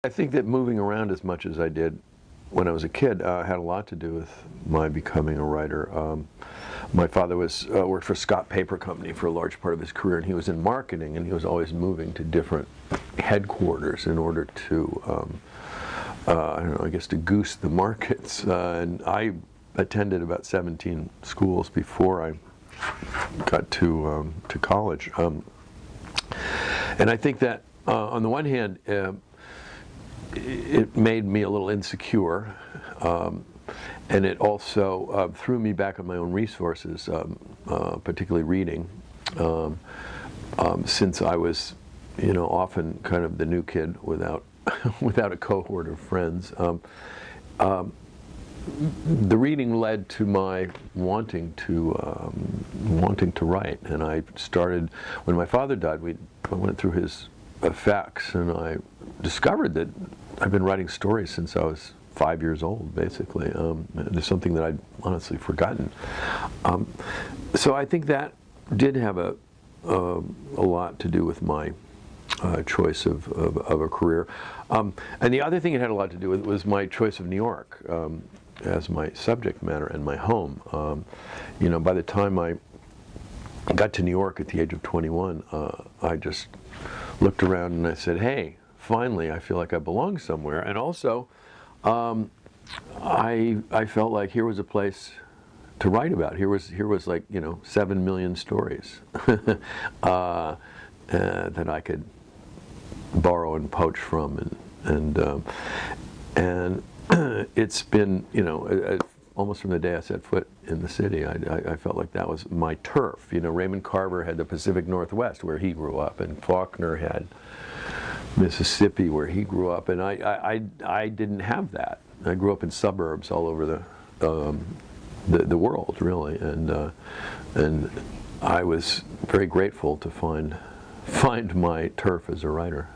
I think that moving around as much as I did when I was a kid had a lot to do with my becoming a writer. My father worked for Scott Paper Company for a large part of his career, and he was in marketing, and he was always moving to different headquarters in order to, I don't know, I guess to goose the markets. And I attended about 17 schools before I got to college. And I think that on the one hand, it made me a little insecure, and it also threw me back on my own resources, particularly reading, since I was, often kind of the new kid without without a cohort of friends. The reading led to my wanting to write, and I started when my father died. I went through his effects, and I discovered that I've been writing stories since I was 5 years old, basically. There's something that I'd honestly forgotten. So I think that did have a lot to do with my choice of a career. And the other thing it had a lot to do with was my choice of New York as my subject matter and my home. By the time I got to New York at the age of 21, I just looked around and I said, hey, finally I feel like I belong somewhere. And also, I felt like here was a place to write about. Here was like 7 million stories that I could borrow and poach from, and it's been almost from the day I set foot in the city, I felt like that was my turf. Raymond Carver had the Pacific Northwest where he grew up, and Faulkner had Mississippi where he grew up, and I didn't have that. I grew up in suburbs all over the world, really, and I was very grateful to find my turf as a writer.